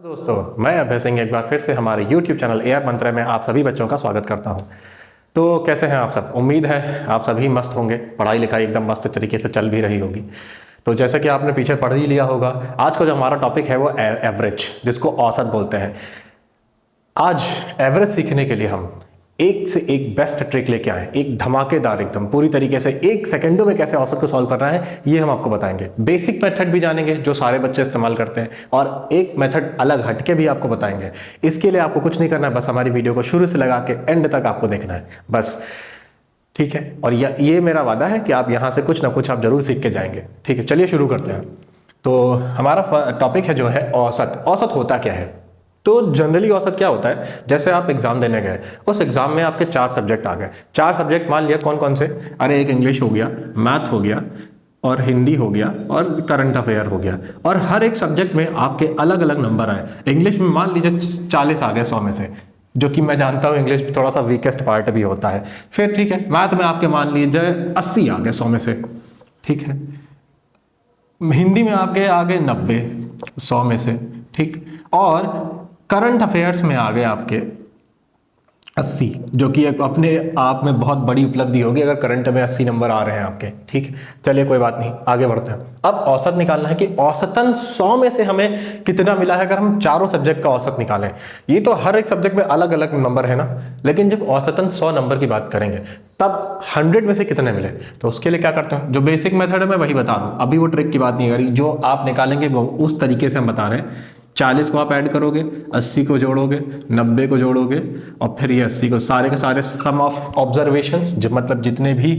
दोस्तों, मैं अभय सिंह एक बार फिर से हमारे YouTube चैनल एआर मंत्र में आप सभी बच्चों का स्वागत करता हूं। तो कैसे हैं आप सब? उम्मीद है आप सभी मस्त होंगे, पढ़ाई लिखाई एकदम मस्त तरीके से चल भी रही होगी। तो जैसे कि आपने पीछे पढ़ ही लिया होगा, आज का जो हमारा टॉपिक है वो एवरेज, जिसको औसत बोलते हैं। आज एवरेज सीखने के लिए हम एक से एक बेस्ट ट्रिक लेके आए, एक धमाकेदार एकदम पूरी तरीके से 1 सेकंडों में कैसे औसत को सॉल्व करना है ये हम आपको बताएंगे। बेसिक मेथड भी जानेंगे जो सारे बच्चे इस्तेमाल करते हैं, और एक मेथड अलग हटके भी आपको बताएंगे। इसके लिए आपको कुछ नहीं करना है, बस हमारी वीडियो को शुरू से लगा के एंड तक आपको देखना है बस, ठीक है। और ये मेरा वादा है कि आप यहाँ से कुछ ना कुछ आप जरूर सीख के जाएंगे, ठीक है। चलिए शुरू करते हैं। तो हमारा टॉपिक है जो है औसत। औसत होता क्या है? तो जनरली औसत क्या होता है, जैसे आप एग्जाम देने गए, उस एग्जाम में आपके 4 सब्जेक्ट आ गए। 4 सब्जेक्ट मान लिया कौन कौन से? अरे एक इंग्लिश हो गया, मैथ हो गया, और हिंदी हो गया, और करंट अफेयर हो गया। और हर एक सब्जेक्ट में आपके अलग अलग नंबर आए। इंग्लिश में मान लीजिए 40 आ गए 100 में से, जो कि मैं जानता हूँ इंग्लिश थोड़ा सा वीकेस्ट पार्ट भी होता है। फिर ठीक है, मैथ में आपके मान लीजिए 80 आ गए 100 में से, ठीक है। हिंदी में आपके आ गए 90 100 में से, ठीक। और करंट अफेयर्स में आ गए आपके 80, जो कि एक अपने आप में बहुत बड़ी उपलब्धि होगी अगर करंट में 80 नंबर आ रहे हैं आपके, ठीक। चलिए कोई बात नहीं, आगे बढ़ते हैं। अब औसत निकालना है कि औसतन 100 में से हमें कितना मिला है। अगर हम चारों सब्जेक्ट का औसत निकालें, ये तो हर एक सब्जेक्ट में अलग अलग नंबर है ना, लेकिन जब औसतन 100 नंबर की बात करेंगे तब 100 में से कितने मिले। तो उसके लिए क्या करते हैं, जो बेसिक मेथड है मैं वही बता रहा हूँ, अभी वो ट्रिक की बात नहीं करी, जो आप निकालेंगे वो उस तरीके से हम बता रहे हैं। 40 को आप ऐड करोगे, 80 को जोड़ोगे, 90 को जोड़ोगे, और फिर ये 80 को, सारे के सारे सम ऑफ ऑब्जर्वेशंस, जो मतलब जितने भी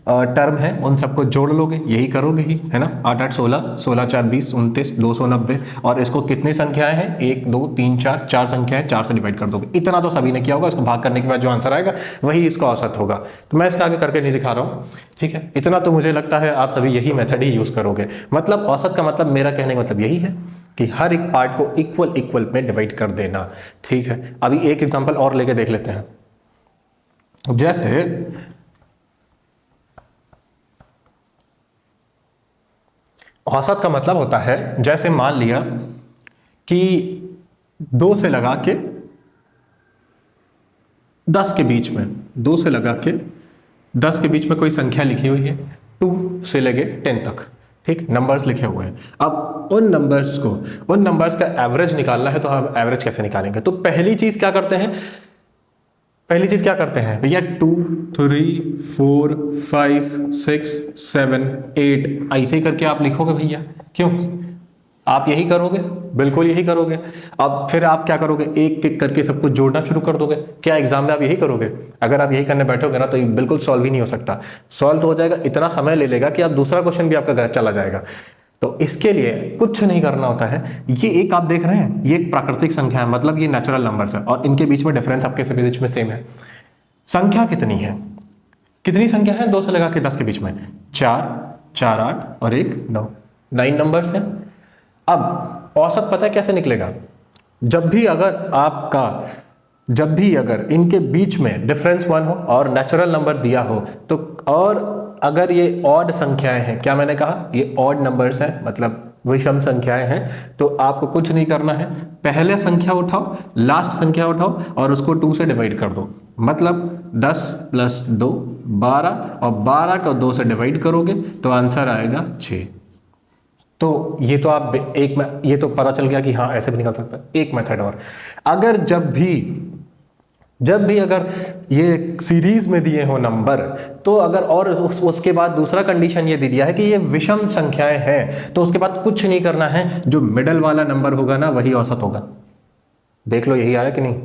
टर्म हैं उन सबको जोड़ लोगे, यही करोगे ही, है ना। 8 8 16, 16 4 20, 29, 290। और इसको कितनी संख्याएं हैं? 1 2 3 4, 4 संख्याएं, 4 से डिवाइड कर दोगे। इतना तो सभी ने किया होगा। इसको भाग करने के बाद जो आंसर आएगा वही इसका औसत होगा। तो मैं इसका आगे करके नहीं दिखा रहा हूँ, ठीक है। इतना तो मुझे लगता है आप सभी यही मेथड ही यूज करोगे। मतलब औसत का मतलब, मेरा कहने का मतलब यही है कि हर एक पार्ट को इक्वल इक्वल में डिवाइड कर देना, ठीक है। अभी एक एग्जांपल और लेके देख लेते हैं। जैसे औसत का मतलब होता है, जैसे मान लिया कि 2 से लगा के 10 के बीच में, 2 से लगा के 10 के बीच में कोई संख्या लिखी हुई है, 2 से लेके 10 तक, ठीक, नंबर्स लिखे हुए हैं। अब उन नंबर्स का एवरेज निकालना है। तो हम एवरेज कैसे निकालेंगे? तो पहली चीज क्या करते हैं भैया, 2 3 4 5 6 7 8 ऐसे ही करके आप लिखोगे भैया। क्यों? आप यही करोगे, बिल्कुल यही करोगे। अब फिर आप क्या करोगे, एक एक करके सबको जोड़ना शुरू कर दोगे। क्या एग्जाम में आप यही करोगे? अगर आप यही करने बैठोगे ना तो ये बिल्कुल सॉल्व ही नहीं हो सकता। सॉल्व तो हो जाएगा, इतना समय ले लेगा कि आप दूसरा क्वेश्चन भी आपका घर चला जाएगा। तो इसके लिए कुछ नहीं करना होता है। ये एक आप देख रहे हैं, ये एक प्राकृतिक संख्या है, मतलब ये नेचुरल नंबर्स है, और इनके बीच में डिफरेंस आपके सभी बीच में सेम है। संख्या कितनी है? कितनी संख्या है 2 से लगा के 10 के बीच में? 4 4 8 और 1 9, 9 नंबर्स हैं। अब औसत पता है कैसे निकलेगा? जब भी अगर इनके बीच में डिफरेंस 1 हो और नेचुरल नंबर दिया हो, तो और अगर ये ऑड संख्याएं हैं, क्या मैंने कहा, ये ऑड नंबर्स हैं, मतलब विषम संख्याएं हैं, तो आपको कुछ नहीं करना है। पहले संख्या उठाओ, लास्ट संख्या उठाओ और उसको 2 से डिवाइड कर दो। मतलब 10 + 2 12, और 12 को 2 से डिवाइड करोगे तो आंसर आएगा 6। तो ये तो आप ये तो पता चल गया कि हाँ ऐसे भी निकल सकता है। एक मेथड और, अगर जब भी अगर ये सीरीज में दिए हो नंबर, तो अगर और उसके बाद दूसरा कंडीशन ये दे दिया है कि ये विषम संख्याएं हैं, तो उसके बाद कुछ नहीं करना है। जो मिडल वाला नंबर होगा ना वही औसत होगा। देख लो यही आया कि नहीं।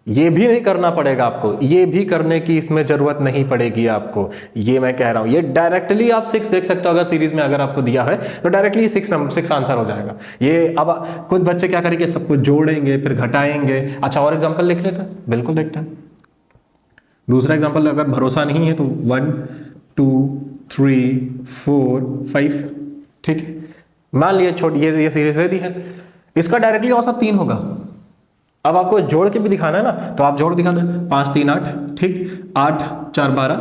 ये भी नहीं करना पड़ेगा आपको, ये भी करने की इसमें जरूरत नहीं पड़ेगी आपको, ये मैं कह रहा हूं। ये डायरेक्टली आप 6 देख सकते हो, अगर सीरीज में अगर आपको दिया है तो डायरेक्टली 6 आंसर हो जाएगा। ये अब कुछ बच्चे क्या करेंगे, सबको जोड़ेंगे फिर घटाएंगे। अच्छा और एग्जांपल लिख लेते हैं, बिल्कुल देखते हैं। दूसरा एग्जांपल अगर भरोसा नहीं है तो 1 2 3 4 5, ठीक है। मान लिया छोटी ये सीरीज दे दी है, इसका डायरेक्टली औसत 3 होगा। अब आपको जोड़ के भी दिखाना है ना, तो आप जोड़ दिखा दें। 5 3 8, ठीक। 8 4 12,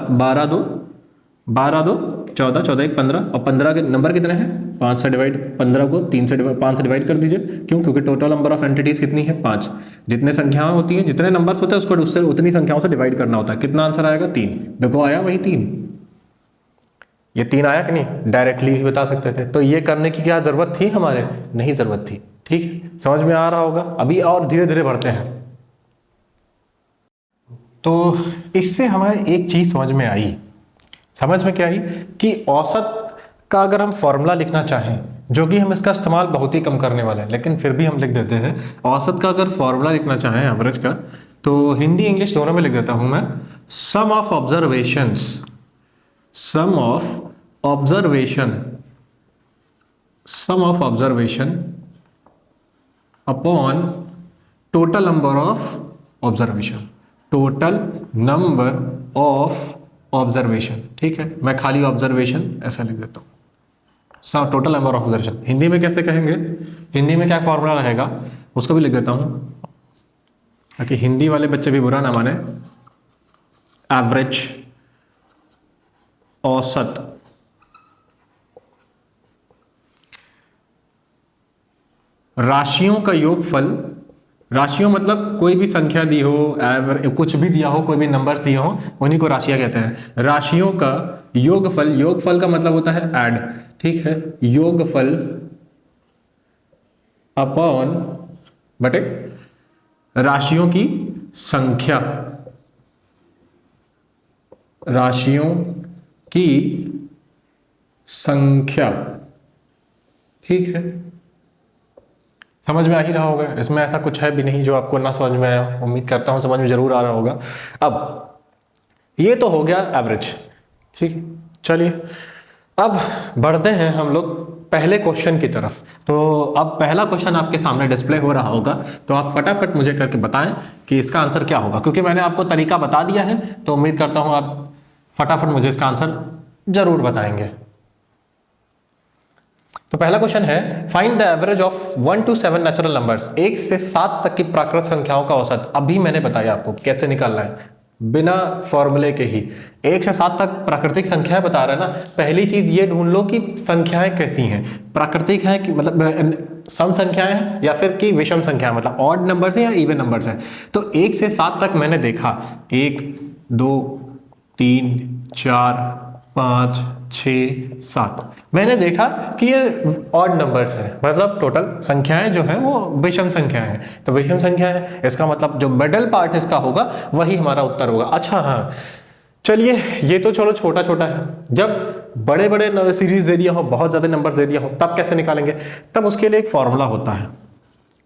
12 2 14, 14 1 15, और 15 के नंबर कितने हैं 5 से डिवाइड, 15 को 5 से डिवाइड कर दीजिए। क्यों? क्योंकि टोटल नंबर ऑफ एंटिटीज कितनी है 5। जितने संख्याएं होती हैं, जितने नंबर्स होते हैं उसको उससे उतनी संख्याओं से डिवाइड करना होता है। कितना आंसर आएगा 3। देखो आया वही 3। ये 3 आया कि नहीं? डायरेक्टली भी बता सकते थे। तो ये करने की क्या जरूरत थी हमारे? नहीं जरूरत थी। ठीक है, समझ में आ रहा होगा। अभी और धीरे धीरे बढ़ते हैं। तो इससे हमें एक चीज समझ में आई। समझ में क्या आई? कि औसत का अगर हम फॉर्मूला लिखना चाहें, जो कि हम इसका इस्तेमाल बहुत ही कम करने वाले हैं, लेकिन फिर भी हम लिख देते हैं। औसत का अगर फॉर्मूला लिखना चाहें एवरेज का, तो हिंदी इंग्लिश दोनों में लिख देता हूं मैं। Sum of observations, sum of observation, sum of observation upon total number of observation, total number of observation. ठीक है, मैं खाली ऑब्जर्वेशन ऐसा लिख देता हूं। Total number of observation Hindi में कैसे कहेंगे? हिंदी में क्या फॉर्मूला रहेगा उसको भी लिख देता हूं, ताकि हिंदी वाले बच्चे भी बुरा ना माने। एवरेज, औसत, राशियों का योगफल। राशियों मतलब कोई भी संख्या दी हो, कुछ भी दिया हो, कोई भी नंबर्स दिए हो, उन्हीं को राशियां कहते हैं। राशियों का योगफल, योगफल का मतलब होता है ऐड। ठीक है, योगफल अपॉन बटे राशियों की संख्या, राशियों की संख्या। ठीक है, समझ में आ ही रहा होगा। इसमें ऐसा कुछ है भी नहीं जो आपको ना समझ में आया। उम्मीद करता हूं समझ में जरूर आ रहा होगा। अब ये तो हो गया एवरेज। ठीक है, चलिए अब बढ़ते हैं हम लोग पहले क्वेश्चन की तरफ। तो अब पहला क्वेश्चन आपके सामने डिस्प्ले हो रहा होगा, तो आप फटाफट मुझे करके बताएं कि इसका आंसर क्या होगा। क्योंकि मैंने आपको तरीका बता दिया है, तो उम्मीद करता हूं आप फटाफट मुझे इसका आंसर जरूर बताएंगे। तो पहला क्वेश्चन है, find the average of 1 to 7 natural numbers. 1 से 7 तक की प्राकृत संख्याओं का औसत। अभी मैंने बताया आपको कैसे निकालना है, बिना फॉर्मूले के ही। 1 से 7 तक प्राकृतिक संख्याएं बता रहा है ना। पहली चीज ये ढूंढ लो कि संख्याएं कैसी हैं, प्राकृतिक है कि मतलब सम संख्याएं हैं, या फिर कि विषम संख्याएं, मतलब ऑड नंबर्स हैं या इवन नंबर्स हैं। तो 1 से 7 तक मैंने देखा, 1 2 3 4 5 6 7, मैंने देखा कि ये ऑड नंबर्स हैं, मतलब टोटल संख्याएं जो हैं वो विषम संख्याएं हैं। तो विषम संख्याएं हैं, इसका मतलब जो मिडल पार्ट इसका होगा वही हमारा उत्तर होगा। अच्छा हाँ, चलिए ये तो चलो छोटा छोटा है। जब बड़े बड़े सीरीज दे दिया हो, बहुत ज्यादा नंबर दे दिया हो, तब कैसे निकालेंगे? तब उसके लिए एक फॉर्मूला होता है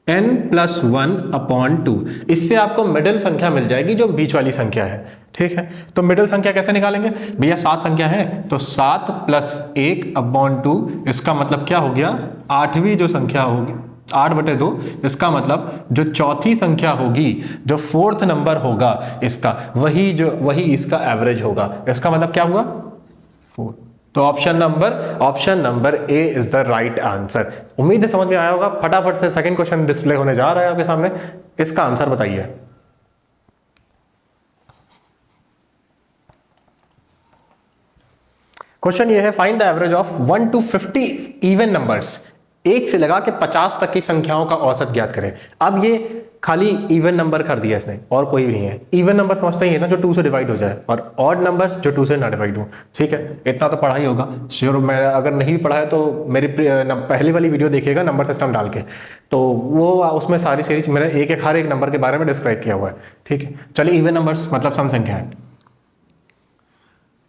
n+1/2। इससे आपको मिडिल संख्या मिल जाएगी जो बीच वाली संख्या है। ठीक है, तो मिडिल संख्या कैसे निकालेंगे भैया? 7 संख्या है तो 7 + 1/2, इसका मतलब क्या हो गया? 8वीं जो संख्या होगी 8/2, इसका मतलब जो चौथी संख्या होगी, जो 4th नंबर होगा इसका, वही इसका एवरेज होगा। इसका मतलब क्या हुआ? 4। तो option number A is the right answer. उम्मीद है समझ में आया होगा। फटाफट से सेकंड क्वेश्चन डिस्प्ले होने जा रहा है आपके सामने, इसका आंसर बताइए। क्वेश्चन ये है, find the average of 1 to 50 even numbers. 1 से लगा के 50 तक की संख्याओं का औसत ज्ञात करें। अब ये खाली इवन नंबर कर दिया इसने, और कोई भी नहीं है। इवन नंबर समझते ही है ना, जो 2 से डिवाइड हो जाए, और ऑड नंबर्स जो 2 से ना डिवाइड हो। ठीक है, इतना तो पढ़ा ही होगा श्योर। मैं अगर नहीं पढ़ा है तो मेरी पहली वाली वीडियो देखिएगा नंबर सिस्टम डाल के, तो वो उसमें सारी सीरीज मैंने एक हर एक नंबर के बारे में डिस्क्राइब किया हुआ है। ठीक है, चलिए इवन नंबर्स मतलब सम संख्या है।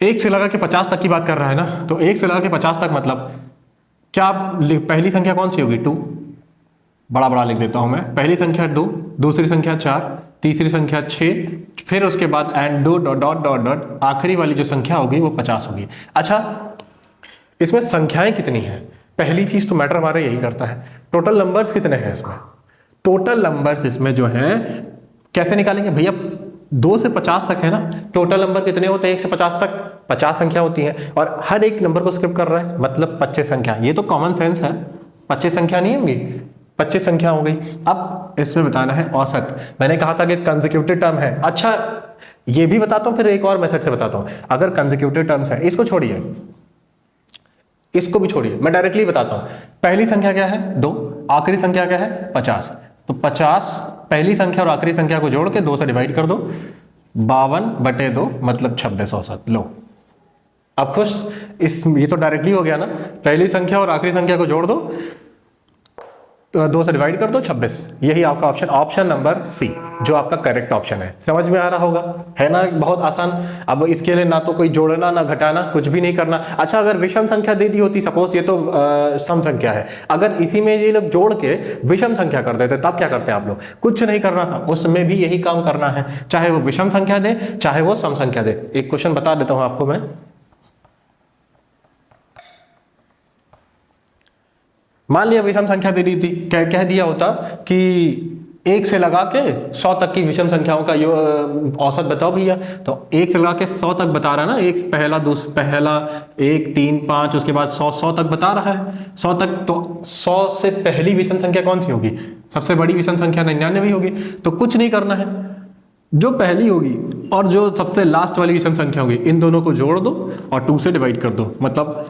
1 से लगा के 50 तक की बात कर रहा है ना, तो 1 से लगा के 50 तक मतलब क्या? पहली संख्या कौन सी होगी? 2। बड़ा लिख देता हूं मैं। पहली संख्या 2, दूसरी संख्या 4, तीसरी संख्या 6, फिर उसके बाद एंड डॉट आखिरी वाली जो संख्या होगी वो 50 होगी। अच्छा, इसमें संख्याएं कितनी हैं? पहली चीज तो मैटर हमारा यही करता है, टोटल नंबर्स कितने हैं इसमें। टोटल नंबर्स इसमें जो है कैसे निकालेंगे भैया? 2 से 50 तक है ना। टोटल नंबर कितने होते हैं? 1 से 50 तक 50 संख्या होती है, और हर एक नंबर को स्किप कर रहा है, मतलब 25 संख्या। ये तो कॉमन सेंस है, 25 संख्या नहीं होगी, 25 संख्या हो गई। अब इसमें बताना है औसत। मैंने कहा था कि कंसेक्यूटिव टर्म है। अच्छा, ये भी बताता हूं, फिर एक और मेथड से बताता हूं। अगर कंसेक्यूटिव टर्म्स है, इसको छोड़िए, इसको भी छोड़िए, मैं डायरेक्टली बताता हूं। पहली संख्या क्या है 2, आखिरी संख्या क्या है 50। तो 50 पहली संख्या और आखिरी संख्या को जोड़ के 2 से डिवाइड कर दो, 52/2 मतलब 26 औसत। लो अब खुश, ये तो डायरेक्टली हो गया ना, पहली संख्या और आखिरी संख्या को जोड़ दो, तो 2 से डिवाइड कर दो 26। यही आपका ऑप्शन नंबर सी जो आपका करेक्ट ऑप्शन है। समझ में आ रहा होगा, है ना, बहुत आसान। अब इसके लिए ना तो कोई जोड़ना ना घटाना, कुछ भी नहीं करना। अच्छा अगर विषम संख्या दे दी होती, सपोज ये तो सम संख्या है, अगर इसी में ये लोग जोड़ के विषम संख्या कर देते तब क्या करते आप लोग? कुछ नहीं करना था, उसमें भी यही काम करना है, चाहे वो विषम संख्या दे चाहे वो सम संख्या दे। एक क्वेश्चन बता देता हूं आपको मैं। मान लिया विषम संख्या दे दी थी, कह दिया होता कि 1 से लगा के 100 तक की विषम संख्याओं का औसत बताओ भैया, तो 1 से लगा के 100 तक बता रहा है ना, एक पहला 1 3 5 उसके बाद 100 तक बता रहा है, 100 तक। तो 100 से पहली विषम संख्या कौन सी होगी? सबसे बड़ी विषम संख्या 99 होगी। तो कुछ नहीं करना है, जो पहली होगी और जो सबसे लास्ट वाली विषम संख्या होगी इन दोनों को जोड़ दो और 2 से डिवाइड कर दो, मतलब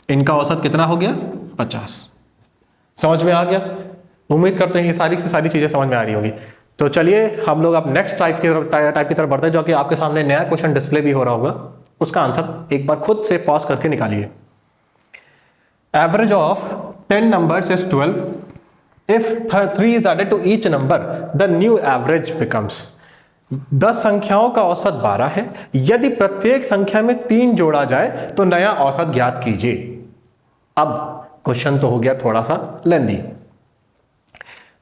इनका औसत कितना हो गया 50। समझ में आ गया? उम्मीद करते हैं ये सारी की सारी चीजें समझ में आ रही होगी। तो चलिए हम लोग अब नेक्स्ट टाइप की तरफ बढ़ते हैं, जो कि आपके सामने नया क्वेश्चन डिस्प्ले भी हो रहा होगा। उसका आंसर एक बार खुद से पॉज करके निकालिए। Average of 10 numbers is 12। If 3 is added to each number the new average becomes. 10 संख्याओं का औसत 12 है। यदि प्रत्येक संख्या में 3 जोड़ा जाए तो नया औसत ज्ञात कीजिए। अब क्वेश्चन तो हो गया थोड़ा सा लेंदी।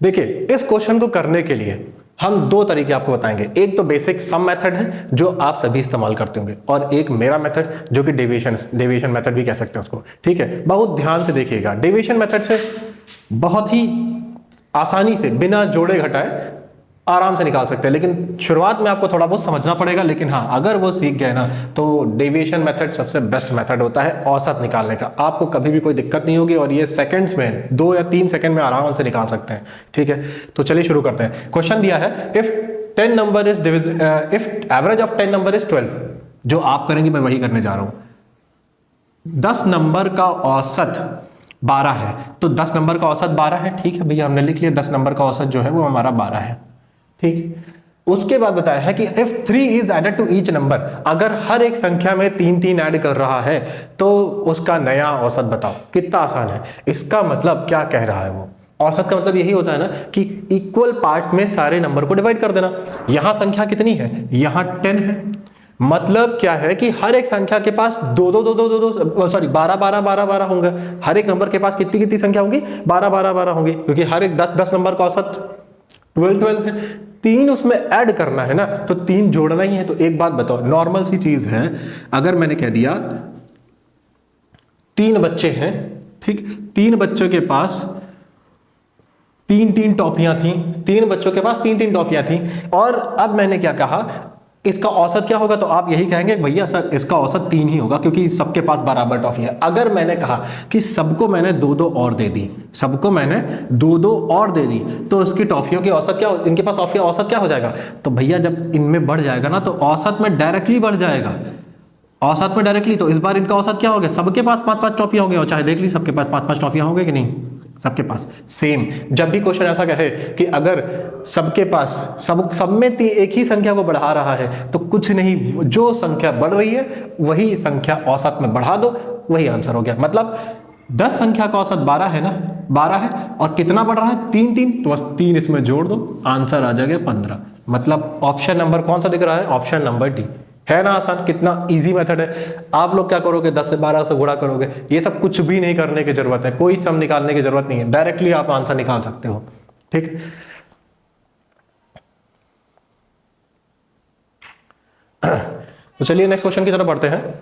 देखिए इस क्वेश्चन को करने के लिए हम 2 तरीके आपको बताएंगे। एक तो बेसिक सम मेथड है जो आप सभी इस्तेमाल करते होंगे, और एक मेरा मेथड जो कि डेविएशन मेथड भी कह सकते हैं उसको। ठीक है, बहुत ध्यान से देखिएगा। डेविएशन मेथड से बहुत ही आसानी से बिना जोड़े घटाए आराम से निकाल सकते हैं, लेकिन शुरुआत में आपको थोड़ा बहुत समझना पड़ेगा। लेकिन हाँ, अगर वो सीख गए ना तो डेविएशन मेथड सबसे बेस्ट मेथड होता है औसत निकालने का। आपको कभी भी कोई दिक्कत नहीं होगी और ये सेकंड्स में 2 या 3 सेकंड में आराम से निकाल सकते हैं। ठीक है, तो चलिए शुरू करते हैं। क्वेश्चन दिया है if average of 10 number is 12। जो आप करेंगे मैं वही करने जा रहा हूं। 10 नंबर का औसत 12 है, तो 10 नंबर का औसत 12 है। ठीक है भैया, हमने लिख लिया 10 नंबर का औसत जो है वो हमारा 12 है। ठीक, उसके बाद बताया है कि if 3 is added to each number, अगर हर एक संख्या में 3 ऐड कर रहा है तो उसका नया औसत बताओ। कितना आसान है। इसका मतलब क्या कह रहा है वो? औसत का मतलब यही होता है ना कि इक्वल पार्ट्स में सारे नंबर को डिवाइड कर देना। यहां संख्या कितनी है? यहां 10 है। मतलब क्या है कि हर एक संख्या के पास 12 होंगे। हर एक नंबर के पास कितनी संख्या होंगी? 12 होंगी, क्योंकि हर एक 10 नंबर का औसत 12 है। 3 उसमें ऐड करना है ना, तो 3 जोड़ना ही है। तो एक बात बताओ, नॉर्मल सी चीज है, अगर मैंने कह दिया 3 बच्चे हैं, ठीक, 3 बच्चों के पास 3 टॉफियां थी, 3 बच्चों के पास 3 टॉफियां थी, और अब मैंने क्या कहा, इसका औसत क्या होगा? तो आप यही कहेंगे भैया सर इसका औसत 3 ही होगा क्योंकि सबके पास बराबर टॉफी है। अगर मैंने कहा कि सबको मैंने 2 और दे दी, सबको मैंने 2 और दे दी, तो उसकी टॉफियों की औसत क्या, इनके पास औसत क्या हो जाएगा? तो भैया जब इनमें बढ़ जाएगा ना तो औसत में डायरेक्टली बढ़ जाएगा। औसत में डायरेक्टली, तो इस बार इनका औसत क्या हो गया? सबके पास 5 टॉफियां होंगे, और चाहे देख ली सबके पास 5 टॉफियां होंगे कि नहीं? सबके पास सेम। जब भी क्वेश्चन ऐसा कहे कि अगर सबके पास सब में एक ही संख्या को बढ़ा रहा है, तो कुछ नहीं, जो संख्या बढ़ रही है वही संख्या औसत में बढ़ा दो, वही आंसर हो गया। मतलब 10 संख्या का औसत 12 है ना, 12 है, और कितना बढ़ रहा है? 3, तो बस 3 इसमें जोड़ दो, आंसर आ जाएगा 15। मतलब ऑप्शन नंबर कौन सा दिख रहा है? Option number D. है ना आसान? कितना इजी मेथड है। आप लोग क्या करोगे? 10 से 12 से गुणा करोगे। ये सब कुछ भी नहीं करने की जरूरत है, कोई सम निकालने की जरूरत नहीं है, डायरेक्टली आप आंसर निकाल सकते हो। ठीक, तो चलिए नेक्स्ट क्वेश्चन की तरफ बढ़ते हैं।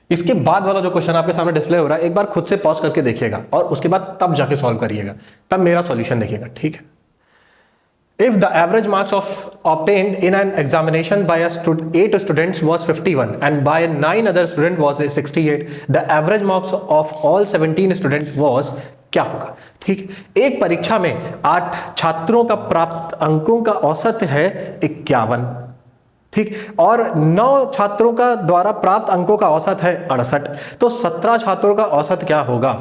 इसके बाद वाला जो क्वेश्चन आपके सामने डिस्प्ले हो रहा है, एक बार खुद से पॉज करके देखिएगा और उसके बाद तब जाके सॉल्व करिएगा, तब मेरा सॉल्यूशन देखिएगा। ठीक है, if the average marks obtained in an examination by 8 students was 51 and by 9 other students was 68, the average marks of all 17 students was, क्या होगा? ठीक, एक परीक्षा में 8 छात्रों का प्राप्त अंकों का औसत है 51। ठीक। और 9 छात्रों का द्वारा प्राप्त अंकों का औसत है 68, तो 17 छात्रों का औसत क्या होगा।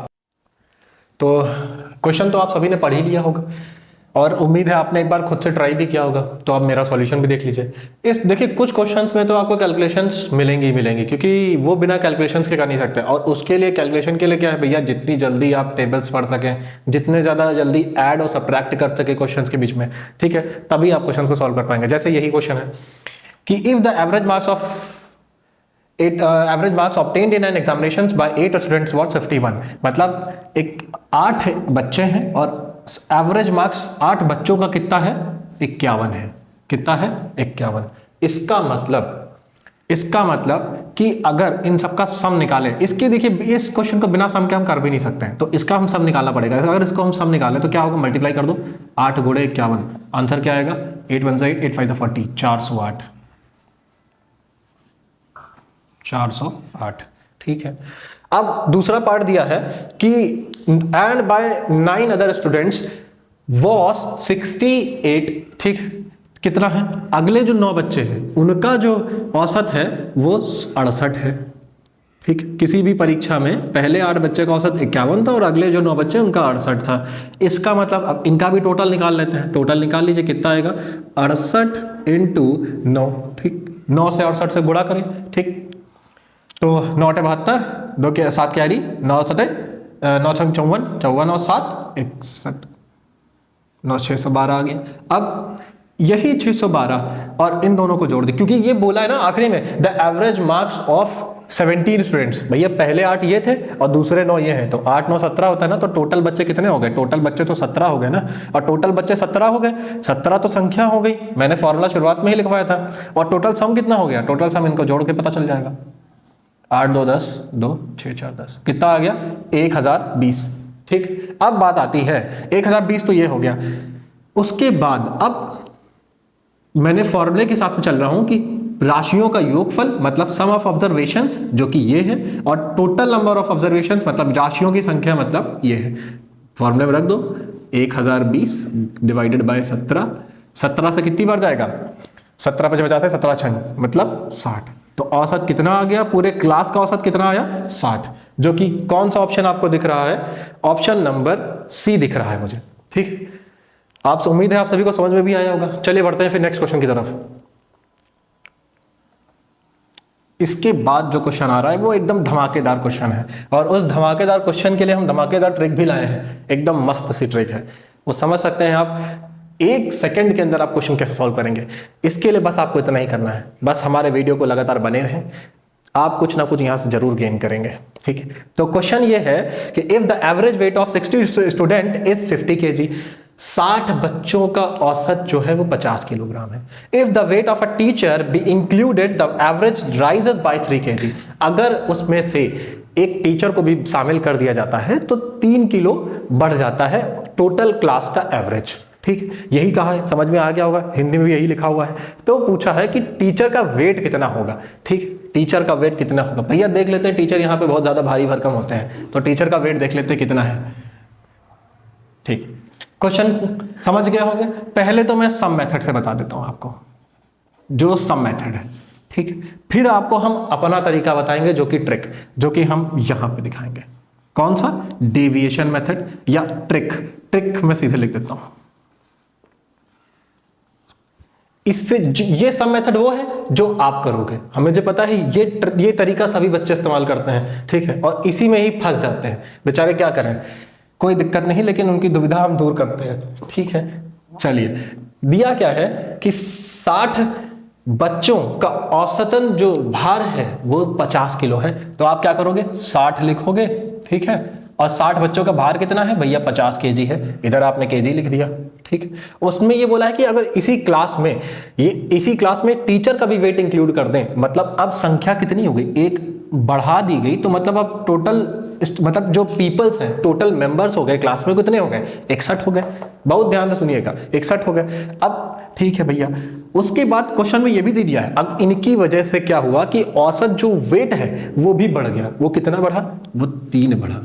तो क्वेश्चन तो आप सभी ने पढ़ ही लिया होगा और उम्मीद है आपने एक बार खुद से ट्राई भी किया होगा, तो आप मेरा सॉल्यूशन भी देख लीजिए। इस देखिए कुछ क्वेश्चंस में तो आपको कैलकुलेशंस मिलेंगी ही मिलेंगी, क्योंकि वो बिना कैलकुलेशंस के कर नहीं सकते, और उसके लिए कैलकुलेशन के लिए क्या है भैया, जितनी जल्दी आप टेबल्स पढ़ सकें, जितने ज़्यादा जल्दी ऐड और सब्ट्रैक्ट कर सके क्वेश्चन के बीच में, ठीक है, तभी आप क्वेश्चन को सॉल्व कर पाएंगे। जैसे यही क्वेश्चन है कि if the average marks obtained in n examinations by 8 students was 51, मतलब 8 बच्चे हैं और एवरेज मार्क्स 8 बच्चों का कितना है, 51 है। कितना है, 51। इसका मतलब कि अगर इन सबका सम निकाले, इसके देखिए इस क्वेश्चन को बिना सम के हम कर भी नहीं सकते हैं, तो इसका हम सम निकालना पड़ेगा। अगर इसको हम सम निकालें तो क्या होगा, मल्टीप्लाई कर दो, 8 गुणे 51, आंसर क्या आएगा, 8 1 8 8 5 40, 408, 408, ठीक है। अब दूसरा पार्ट दिया है कि and by 9 other students was 68, ठीक, कितना है, अगले जो 9 बच्चे हैं उनका जो औसत है वो 68 है, ठीक। किसी भी परीक्षा में पहले 8 बच्चे का औसत 51 था और अगले जो 9 बच्चे उनका 68 था। इसका मतलब अब इनका भी टोटल निकाल लेते हैं, टोटल निकाल लीजिए, कितना आएगा, 68 इंटू 9, ठीक, 9 से 68 से गुणा करें, ठीक, तो 9 8 72, 2 के 7 कैरी, 9 7 9 6 54, 54 और 7 61, 9 612 आ गया। अब यही 612 और इन दोनों को जोड़ दे, क्योंकि ये बोला है ना आखिरी में the average marks of 17 students, भैया पहले 8 ये थे और दूसरे 9 ये हैं, तो 8 9 17 होता है ना, तो टोटल बच्चे कितने हो गए, टोटल बच्चे तो 17 हो गए ना, और टोटल बच्चे 17 हो गए, 17 तो संख्या हो गई, मैंने फॉर्मूला शुरुआत में ही लिखवाया था, और टोटल सम कितना हो गया, टोटल सम इनको जोड़ के पता चल जाएगा, 8 2 10, 2 6 4 10, कितना आ गया, 1020, ठीक। अब बात आती है 1020, तो ये हो गया। उसके बाद अब मैंने फॉर्मूले के हिसाब से चल रहा हूं कि राशियों का योगफल मतलब सम ऑफ ऑब्जर्वेशंस, जो कि ये है, और टोटल नंबर ऑफ ऑब्जर्वेशंस मतलब राशियों की संख्या मतलब ये है। फॉर्मूले में रख दो, 1020 डिवाइडेड बाय 17, 17 से कितनी बार जाएगा, 17 पे 50 है, 17 6 मतलब 60, तो औसत कितना आ गया, पूरे क्लास का औसत कितना आया, 60, जो कि कौन सा ऑप्शन आपको दिख रहा है, ऑप्शन नंबर सी दिख रहा है मुझे, ठीक। आपसे उम्मीद है आप सभी को समझ में भी आया होगा। चलिए बढ़ते हैं फिर नेक्स्ट क्वेश्चन की तरफ। इसके बाद जो क्वेश्चन आ रहा है वो एकदम धमाकेदार क्वेश्चन है, और उस धमाकेदार क्वेश्चन के लिए हम धमाकेदार ट्रिक भी लाए हैं, एकदम मस्त सी ट्रिक है, वो समझ सकते हैं आप। 1 सेकंड के अंदर आप क्वेश्चन कैसे सॉल्व करेंगे, इसके लिए बस आपको इतना ही करना है, बस हमारे वीडियो को लगातार बने रहें, आप कुछ ना कुछ यहां से जरूर गेन करेंगे, ठीक है। तो क्वेश्चन ये है कि if the average weight of 60 student is 50 kg, 60 बच्चों का औसत जो है वो 50 किलोग्राम है। If the weight of a teacher be included the average rises by 3 kg, अगर उसमें से एक टीचर को भी शामिल कर दिया जाता है तो 3 किलो बढ़ जाता है टोटल क्लास का एवरेज, ठीक। यही कहा है, समझ में आ गया होगा, हिंदी में भी यही लिखा हुआ है। तो पूछा है कि टीचर का वेट कितना होगा, ठीक, टीचर का वेट कितना होगा। भैया देख लेते हैं, टीचर यहाँ पे बहुत ज्यादा भारी भरकम होते हैं, तो टीचर का वेट देख लेते हैं कितना है, ठीक। क्वेश्चन समझ गए होंगे। पहले तो मैं सम मेथड से बता देता हूं आपको, जो सम मेथड है, ठीक। फिर आपको हम अपना तरीका बताएंगे जो कि ट्रिक, जो कि हम यहां पे दिखाएंगे। कौन सा, डेविएशन मेथड या ट्रिक। ट्रिक मैं सीधे लिख देता हूं, इससे ये सम मेथड वो है जो आप करोगे। हमें जो पता है ये तरीका सभी बच्चे इस्तेमाल करते हैं, ठीक है, और इसी में ही फंस जाते हैं बेचारे, क्या करें, कोई दिक्कत नहीं, लेकिन उनकी दुविधा हम दूर करते हैं, ठीक है। चलिए, दिया क्या है कि 60 बच्चों का औसतन जो भार है वो 50 किलो है, तो आप क्या करोगे, 60 लिखोगे, ठीक है, और 60 बच्चों का भार कितना है भैया, 50 kg है, इधर आपने kg लिख दिया, ठीक। उसमें ये बोला है कि अगर इसी क्लास में टीचर का भी वेट इंक्लूड कर दें, मतलब अब संख्या कितनी हो गई, एक बढ़ा दी गई, तो मतलब अब टोटल मतलब जो पीपल्स हैं, टोटल मेंबर्स हो गए क्लास में, कितने हो गए, 61 हो गए। बहुत ध्यान से सुनिएगा, 61 हो गए। अब ठीक है भैया, उसके बाद क्वेश्चन में ये भी दे दिया है, अब इनकी वजह से क्या हुआ कि औसत जो वेट है वो भी बढ़ गया। वो कितना बढ़ा, वो 3 बढ़ा,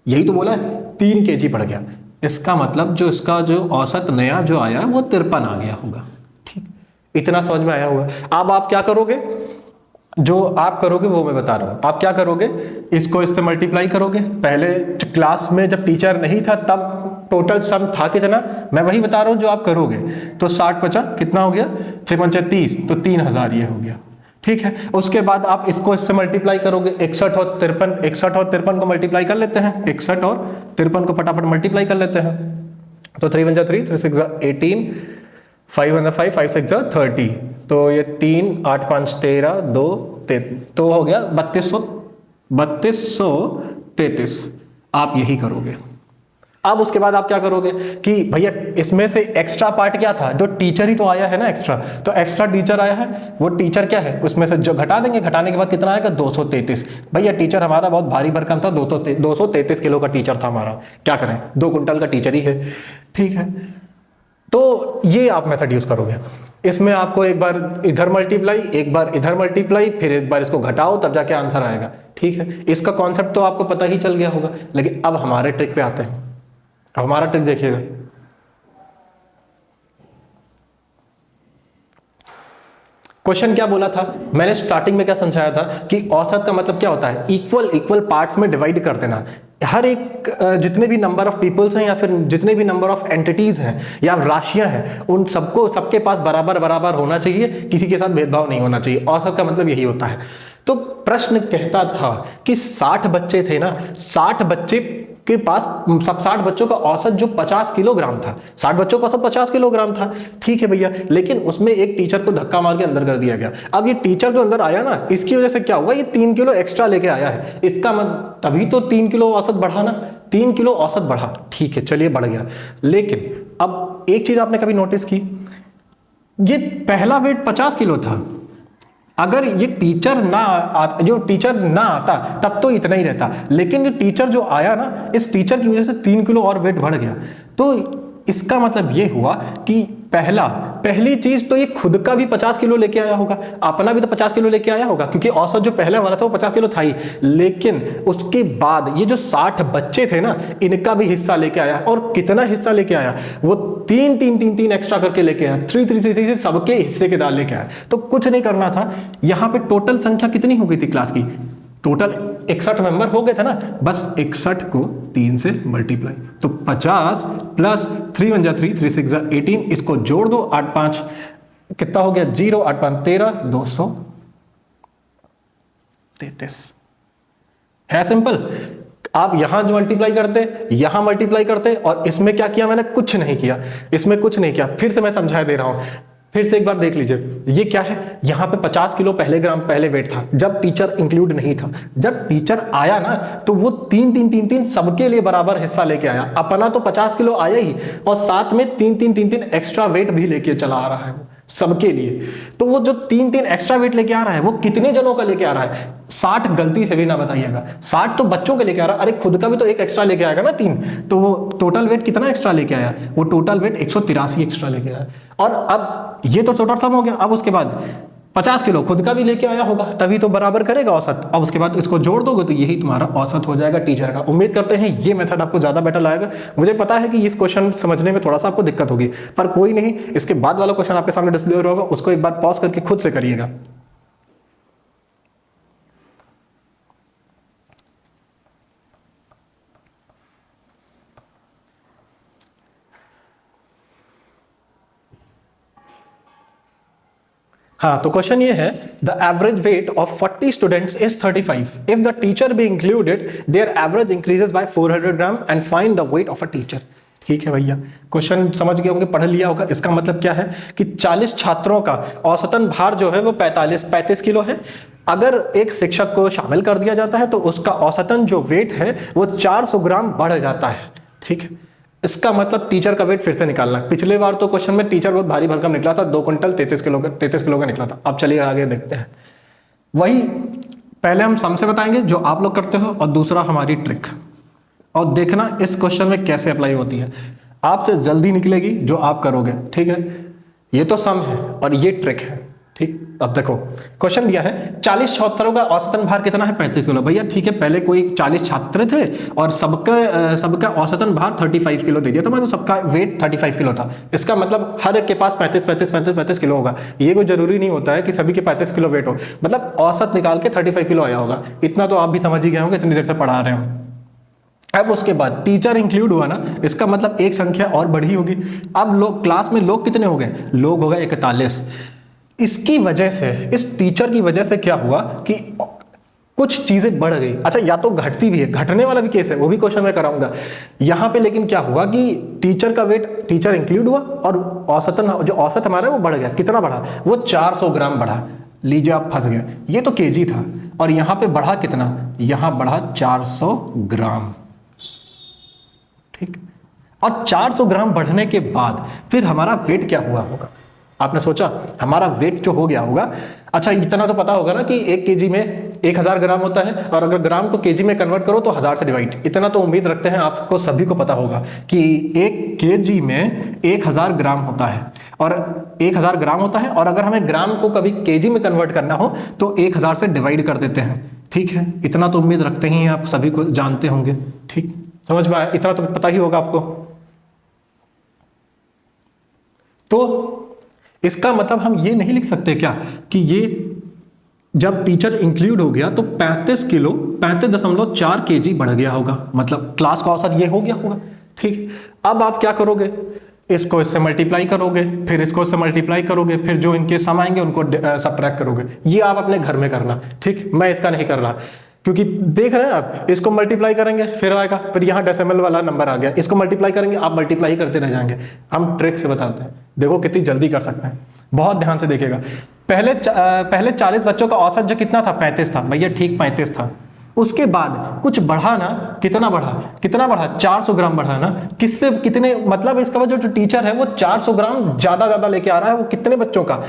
यही तो बोला है, 3 kg बढ़ गया। इसका मतलब जो इसका जो औसत नया जो आया वो 53 आ गया होगा, ठीक। इतना समझ में आया होगा। अब आप क्या करोगे, जो आप करोगे वो मैं बता रहा हूं। आप क्या करोगे, इसको इससे मल्टीप्लाई करोगे। पहले क्लास में जब टीचर नहीं था तब टोटल सम था कितना, मैं वही बता रहा हूं जो आप करोगे। तो 60-50 कितना हो गया, 6×5 = 30, तो 3000 ये हो गया। ठीक है, उसके बाद आप इसको इससे मल्टीप्लाई करोगे, 61 और 53 को मल्टीप्लाई कर लेते हैं। 61 और 53 को फटाफट मल्टीप्लाई कर लेते हैं। तो 3 × 3, 3 × 6 = 18, 5 × 5, 5 × 6 = 30। तो ये 3, 8, 5, 13, 2, 3, तो हो गया 3233। आप यही करोगे। अब उसके बाद आप क्या करोगे कि भैया इसमें से एक्स्ट्रा पार्ट क्या था, जो टीचर ही तो आया है ना एक्स्ट्रा, तो एक्स्ट्रा टीचर आया है, वो टीचर क्या है उसमें से जो घटा देंगे, घटाने के बाद कितना आएगा, 233। भैया टीचर हमारा बहुत भारी भरकम था, 233 किलो का टीचर था हमारा, क्या करें, 2 कुंटल का टीचर ही है। ठीक है, तो ये आप मेथड यूज करोगे। इसमें आपको एक बार इधर मल्टीप्लाई, एक बार इधर मल्टीप्लाई, फिर एक बार इसको घटाओ, तब जाके आंसर आएगा। ठीक है, इसका कॉन्सेप्ट तो आपको पता ही चल गया होगा। लेकिन अब हमारे ट्रिक पे आते हैं। हमारा ट्रिक देखिएगा, क्वेश्चन क्या बोला था, मैंने स्टार्टिंग में क्या समझाया था कि औसत का मतलब क्या होता है, इक्वल पार्ट्स में डिवाइड कर देना। हर एक जितने भी नंबर ऑफ पीपल्स हैं या फिर जितने भी नंबर ऑफ एंटिटीज हैं या राशियां हैं, उन सबको सबके पास बराबर बराबर होना चाहिए, किसी के साथ भेदभाव नहीं होना चाहिए। औसत का मतलब यही होता है। तो प्रश्न कहता था कि 60 बच्चे थे ना, 60 बच्चे के पास, सब 60 बच्चों का औसत जो 50 किलोग्राम था, 60 बच्चों का औसत 50 किलोग्राम था। ठीक है भैया, लेकिन उसमें एक टीचर को धक्का मार के अंदर कर दिया गया। अब ये टीचर जो अंदर आया ना, इसकी वजह से क्या हुआ, ये 3 किलो एक्स्ट्रा लेके आया है। इसका मतलब तभी तो 3 किलो औसत बढ़ा ना, 3 किलो औसत बढ़ा। ठीक है, चलिए बढ़ गया। लेकिन अब एक चीज आपने कभी नोटिस की, ये पहला वेट 50 किलो था। अगर ये टीचर जो टीचर ना आता तब तो इतना ही रहता, लेकिन जो टीचर जो आया ना, इस टीचर की वजह से 3 किलो और वेट बढ़ गया। तो इसका मतलब ये हुआ कि पहली चीज तो ये खुद का भी 50 किलो लेके आया होगा, अपना भी तो 50 किलो लेके आया होगा, क्योंकि औसत जो पहले वाला था वो 50 किलो था ही। लेकिन उसके बाद ये जो 60 बच्चे थे ना, इनका भी हिस्सा लेके आया। और कितना हिस्सा लेके आया, वो 3 एक्स्ट्रा करके लेके आया, 3 सबके हिस्से के दाल लेके आया। तो कुछ नहीं करना था, यहाँ पे टोटल संख्या कितनी हो गई थी क्लास की, टोटल 61 मेंबर हो गए थे ना, बस 61 को 3 से मल्टीप्लाई, तो 50 प्लस 3 × 3, 3 × 6 = 18, इसको जोड़ दो, 8 × 5 कितना हो गया, 0, 8 × 5 = 13, 233 है। सिंपल। आप यहां जो मल्टीप्लाई करते, यहां मल्टीप्लाई करते, और इसमें क्या किया मैंने, कुछ नहीं किया, इसमें कुछ नहीं किया। फिर से मैं समझा दे रहा हूं, फिर से एक बार देख लीजिए, ये क्या है, यहां पे 50 किलो पहले वेट था, जब टीचर इंक्लूड नहीं था। जब टीचर आया ना, तो वो 3 सबके लिए बराबर हिस्सा लेके आया। अपना तो 50 किलो आया ही, और साथ में 3 एक्स्ट्रा वेट भी लेके चला आ रहा है वो सबके लिए। तो वो जो 3 एक्स्ट्रा वेट लेके आ रहा है, वो कितने जनों का लेके आ रहा है, 60 गलती से भी ना बताइएगा, 60 तो बच्चों के लेके आ रहा है। अरे खुद का भी तो एक एक्स्ट्रा लेके आएगा ना 3, तो वो टोटल वेट कितना एक्स्ट्रा लेके आया, वो टोटल वेट 183 एक्स्ट्रा लेके आया। और अब ये तो टोटल सम हो गया। अब उसके बाद 50 किलो खुद का भी लेके आया होगा, तभी तो बराबर करेगा औसत। अब उसके बाद इसको जोड़ दोगे तो यही तुम्हारा औसत हो जाएगा टीचर का। उम्मीद करते हैं ये मेथड आपको ज्यादा बेटर लगेगा। मुझे पता है कि इस क्वेश्चन समझने में थोड़ा सा आपको दिक्कत होगी, पर कोई नहीं, इसके बाद वाला क्वेश्चन आपके सामने डिस्प्ले हो रहा होगा, उसको एक बार पॉज करके खुद से करिएगा। हाँ, तो क्वेश्चन ये है, the average weight of 40 students is 35। If the teacher be included, there average increases by 400 gram and find the weight of a teacher. ठीक है भैया, क्वेश्चन समझ गए होंगे, पढ़ लिया होगा। इसका मतलब क्या है कि 40 छात्रों का औसतन भार जो है वो 35 किलो है। अगर एक शिक्षक को शामिल कर दिया जाता है तो उसका औसतन जो वेट है वो 400 ग्राम बढ़ जाता है। ठीक है, इसका मतलब टीचर का वेट फिर से निकालना है। पिछले बार तो क्वेश्चन में टीचर बहुत भारी भरकम निकला था, 2 कुंटल 33 किलो का निकला था। अब चलिए आगे देखते हैं। वही पहले हम सम से बताएंगे जो आप लोग करते हो, और दूसरा हमारी ट्रिक, और देखना इस क्वेश्चन में कैसे अप्लाई होती है। आपसे जल्दी निकलेगी जो आप करोगे। ठीक है, ये तो सम है और ये ट्रिक है। ठीक, अब देखो क्वेश्चन दिया है 40 छात्रों का औसतन भार कितना है 35 किलो। भैया ठीक है, पहले कोई 40 छात्र थे और सबका औसतन भार 35 किलो दे दिया, तो मतलब सबका वेट 35 किलो था। इसका मतलब हर एक के पास 35 किलो होगा। ये कोई जरूरी नहीं होता है कि सभी के 35 किलो वेट हो, मतलब औसत निकाल के 35 किलो आया होगा। इतना तो आप भी समझ ही गए होंगे, इतनी देर से पढ़ा रहे हो। अब उसके बाद टीचर इंक्लूड हुआ ना, इसका मतलब एक संख्या और बढ़ी होगी। अब लोग क्लास में लोग कितने हो गए, लोग हो गए 41। इसकी वजह से, इस टीचर की वजह से क्या हुआ कि कुछ चीजें बढ़ गई। अच्छा, या तो घटती भी है, घटने वाला भी केस है, वो भी क्वेश्चन मैं कराऊंगा यहां पे। लेकिन क्या हुआ कि टीचर का वेट, टीचर इंक्लूड हुआ और औसतन, जो औसत हमारा वो बढ़ गया। कितना बढ़ा, वो 400 ग्राम बढ़ा। लीजिए आप फंस गए, ये तो केजी था और यहां पे बढ़ा कितना, यहां बढ़ा 400 ग्राम। ठीक, और 400 ग्राम बढ़ने के बाद फिर हमारा वेट क्या हुआ होगा, आपने सोचा हमारा वेट जो हो गया होगा। अच्छा, इतना तो पता होगा ना कि 1 केजी में 1000 ग्राम होता है, और अगर ग्राम को केजी में कन्वर्ट करो तो 1000 से डिवाइड। इतना तो उम्मीद रखते हैं आपको सभी को पता होगा कि 1 केजी में 1000 ग्राम होता है, और 1000 ग्राम होता है, और अगर हमें ग्राम को कभी केजी में कन्वर्ट करना हो तो 1000 से डिवाइड कर देते हैं। ठीक है, इतना तो उम्मीद रखते ही आप सभी को जानते होंगे। ठीक, समझ में आया, इतना तो पता ही होगा आपको। तो इसका मतलब हम ये नहीं लिख सकते क्या कि ये जब टीचर इंक्लूड हो गया तो 35 किलो 35.4 केजी बढ़ गया होगा, मतलब क्लास का औसत ये हो गया होगा। ठीक, अब आप क्या करोगे, इसको इससे मल्टीप्लाई करोगे, फिर इसको इससे मल्टीप्लाई करोगे, फिर जो इनके सम आएंगे उनको सबट्रैक्ट करोगे। ये आप अपने घर में करना। ठीक, मैं इसका नहीं कर रहा, क्योंकि देख रहे हैं आप, इसको मल्टीप्लाई करेंगे फिर आएगा, फिर यहाँ डेसिमल वाला नंबर आ गया, इसको मल्टीप्लाई करेंगे, आप मल्टीप्लाई करते रह जाएंगे। हम ट्रिक से बताते हैं, देखो कितनी जल्दी कर सकते हैं, बहुत ध्यान से देखिएगा। पहले 40 बच्चों का औसत जो कितना था, 35 था। भैया ठीक 35 था, उसके बाद कुछ बढ़ा ना, कितना बढ़ा 400 ग्राम बढ़ा ना। किस पे कितने, मतलब इसका वजह जो टीचर है वो 400 ग्राम ज्यादा लेके आ रहा है। वो कितने बच्चों का,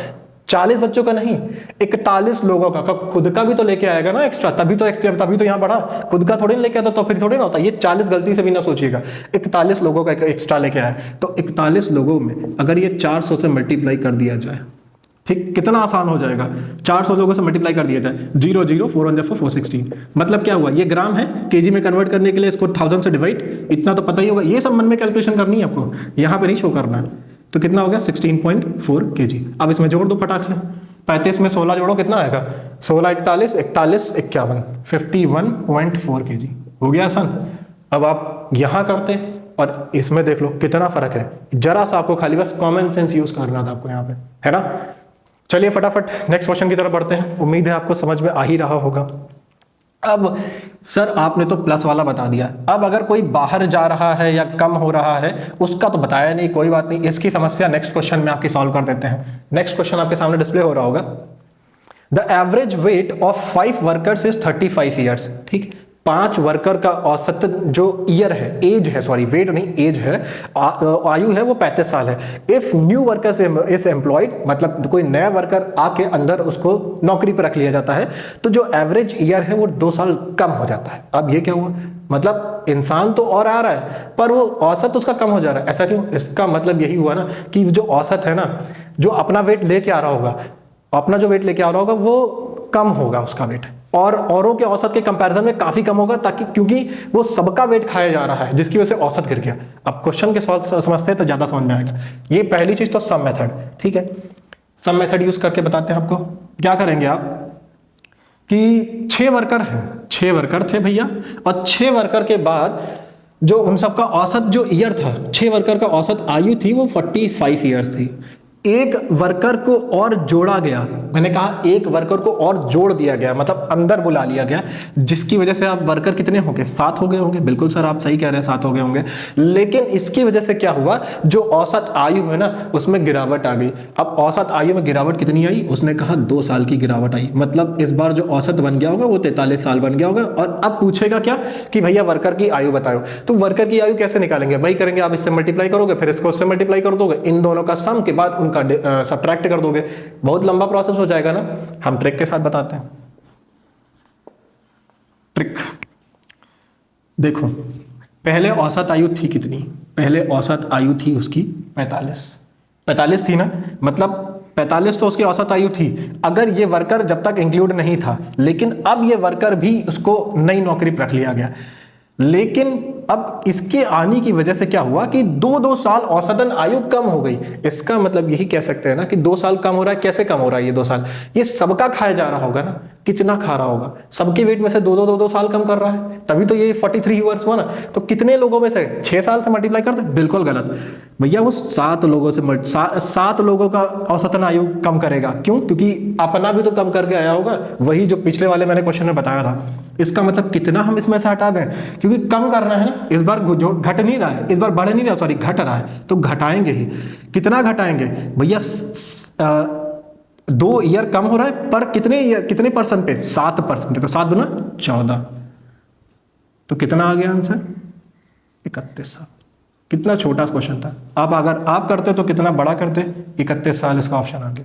40 बच्चों का नहीं, 41 लोगों का। खुद का भी तो लेके आएगा ना एक्स्ट्रा, तभी तो यहाँ बढ़ा। खुद का थोड़ी लेके आता तो फिर थोड़ी ना होता। ये 40 गलती से भी ना सोचिएगा, 41 लोगों का एक्स्ट्रा लेके आया। तो 41 लोगों में अगर ये 400 से मल्टीप्लाई कर दिया जाए, ठीक, कितना आसान हो जाएगा। 400 लोगों से मल्टीप्लाई कर दिया जाए, 0 0 4 1 416। मतलब क्या हुआ, ये ग्राम है, केजी में कन्वर्ट करने के लिए इसको 1000 से डिवाइड, इतना तो पता ही होगा। ये सब मन में कैलकुलेशन करनी है आपको, यहाँ पे नहीं शो करना है। तो कितना हो गया 16.4 केजी। अब इसमें जोड़ दो फटाक से, 35 में 16 जोड़ो, कितना आएगा 16 41 41 51 51.4 केजी। हो गया आसान। अब आप यहां करते और इसमें देख लो कितना फर्क है। जरा सा आपको खाली बस कॉमन सेंस यूज करना था आपको यहाँ पे, है ना। चलिए फटाफट नेक्स्ट क्वेश्चन की तरफ बढ़ते हैं। उम्मीद है आपको समझ में आ ही रहा होगा। अब सर आपने तो प्लस वाला बता दिया, अब अगर कोई बाहर जा रहा है या कम हो रहा है उसका तो बताया नहीं, कोई बात नहीं। इसकी समस्या नेक्स्ट क्वेश्चन में आपकी सॉल्व कर देते हैं। नेक्स्ट क्वेश्चन आपके सामने डिस्प्ले हो रहा होगा। The average weight of 5 workers is 35 years. ठीक, 5 वर्कर का औसत जो ईयर है, एज है, सॉरी वेट नहीं एज है, आयु है वो 35 साल है। If new worker is employed, मतलब कोई नया वर्कर आके अंदर उसको नौकरी पर रख लिया जाता है, तो जो एवरेज ईयर है वो 2 साल कम हो जाता है। अब ये क्या हुआ, मतलब इंसान तो और आ रहा है पर वो औसत उसका कम हो जा रहा है। ऐसा क्यों, इसका मतलब यही हुआ ना कि जो औसत है ना, जो अपना वेट लेके आ रहा होगा, अपना जो वेट लेके आ रहा होगा वो कम होगा उसका वेट, और औरों के औसत के कंपैरिजन में काफी कम होगा, ताकि क्योंकि वो सबका वेट खाया जा रहा है, जिसकी वजह से औसत गिर गया। अब क्वेश्चन के सवाल समझते हैं तो ज्यादा समझ में आएगा। ये पहली चीज तो सम मेथड, ठीक है। सम मेथड यूज करके बताते हैं आपको। क्या करेंगे आप कि 6 वर्कर हैं, 6 वर्कर थे भैया, और 6 वर्कर के बाद जो उन सबका औसत जो ईयर था, 6 वर्कर का औसत आयु थी वो 45 ईयर्स थी। एक वर्कर को और जोड़ा गया, मैंने कहा एक वर्कर को और जोड़ दिया गया, मतलब अंदर बुला लिया गया, जिसकी वजह से आप वर्कर कितने होंगे, 7 हो गए होंगे। बिल्कुल सर आप सही कह रहे हैं, 7 हो गए होंगे। लेकिन इसकी वजह से क्या हुआ, जो औसत आयु है ना उसमें गिरावट आ गई। अब औसत आयु में गिरावट कितनी आई, उसने कहा 2 साल की गिरावट आई। मतलब इस बार जो औसत बन गया होगा वो 43 साल बन गया होगा। और अब पूछेगा क्या कि भैया वर्कर की आयु बताओ, तो वर्कर की आयु कैसे निकालेंगे, वही करेंगे, आप इससे मल्टीप्लाई करोगे, फिर इसको उससे मल्टीप्लाई कर दोगे, इन दोनों का सम के बाद उनका सब्ट्रैक्ट कर दोगे। बहुत लंबा प्रोसेस हो जाएगा ना। हम ट्रिक के साथ बताते हैं। ट्रिक देखो, पहले औसत आयु थी कितनी, पहले औसत आयु थी उसकी 45 थी ना। मतलब 45 तो उसकी औसत आयु थी, अगर ये वर्कर जब तक इंक्लूड नहीं था, लेकिन अब ये वर्कर भी उसको नई नौकरी पर रख लिया गया। लेकिन अब इसके आने की वजह से क्या हुआ कि 2-2 साल औसतन आयु कम हो गई। इसका मतलब यही कह सकते हैं ना कि 2 साल कम हो रहा है। कैसे कम हो रहा है ये 2 साल? ये सबका खाया जा रहा होगा ना, कितना खा रहा होगा, सबके वेट में से 2-2 साल कम कर रहा है, तभी तो ये 43 ईयर्स हुआ ना। तो कितने लोगों में से 6 साल से मल्टीप्लाई कर दे? बिल्कुल गलत भैया, वो 7 लोगों से 7 लोगों का औसतन आयु कम करेगा। क्यों? क्योंकि अपना भी तो कम करके आया होगा, वही जो पिछले वाले मैंने क्वेश्चन में बताया था। इसका मतलब कितना हम इसमें से हटा दें, क्योंकि कम करना है ना, इस बार जो घट नहीं रहा है, इस बार बढ़ नहीं रहा, सॉरी घट रहा है, तो घटाएंगे ही। कितना घटाएंगे भैया? 2 ईयर कम हो रहा है, पर कितने परसेंट पे? 7%। तो 7 दूना 14, तो कितना आ गया आंसर? 31 साल। कितना छोटा क्वेश्चन था। अब अगर आप करते तो कितना बड़ा करते? 31 साल इसका ऑप्शन आ गया।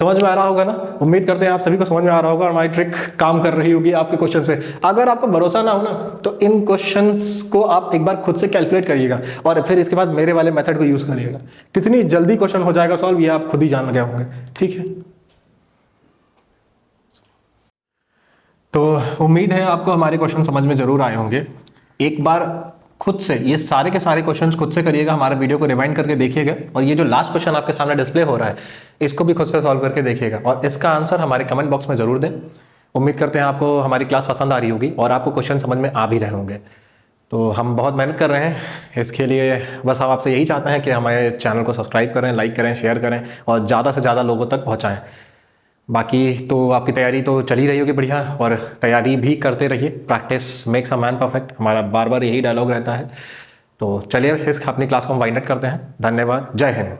समझ में आ रहा होगा ना? उम्मीद करते हैं आप सभी को समझ में आ रहा होगा और हमारी ट्रिक काम कर रही होगी आपके क्वेश्चन पे। अगर आपको भरोसा ना हो ना, तो इन क्वेश्चंस को आप एक बार खुद से कैलकुलेट करिएगा और फिर इसके बाद मेरे वाले मेथड को यूज करिएगा। कितनी जल्दी क्वेश्चन हो जाएगा सॉल्व, ये आप खुद ही जान गए होंगे। ठीक है, तो उम्मीद है आपको हमारे क्वेश्चन समझ में जरूर आए होंगे। एक बार खुद से ये सारे के सारे क्वेश्चंस खुद से करिएगा, हमारे वीडियो को रिवाइंड करके देखिएगा, और ये जो लास्ट क्वेश्चन आपके सामने डिस्प्ले हो रहा है इसको भी खुद से सॉल्व करके देखिएगा, और इसका आंसर हमारे कमेंट बॉक्स में जरूर दें। उम्मीद करते हैं आपको हमारी क्लास पसंद आ रही होगी और आपको क्वेश्चन समझ में आ भी रहे होंगे। तो हम बहुत मेहनत कर रहे हैं इसके लिए, बस हम आपसे यही चाहते हैं कि हमारे चैनल को सब्सक्राइब करें, लाइक करें, शेयर करें और ज़्यादा से ज़्यादा लोगों तक पहुँचाएँ। बाकी तो आपकी तैयारी तो चल ही रही होगी बढ़िया, और तैयारी भी करते रहिए। Practice makes a man perfect, हमारा बार बार यही डायलॉग रहता है। तो चलिए इस अपनी क्लास को हम वाइंड अप करते हैं। धन्यवाद, जय हिंद।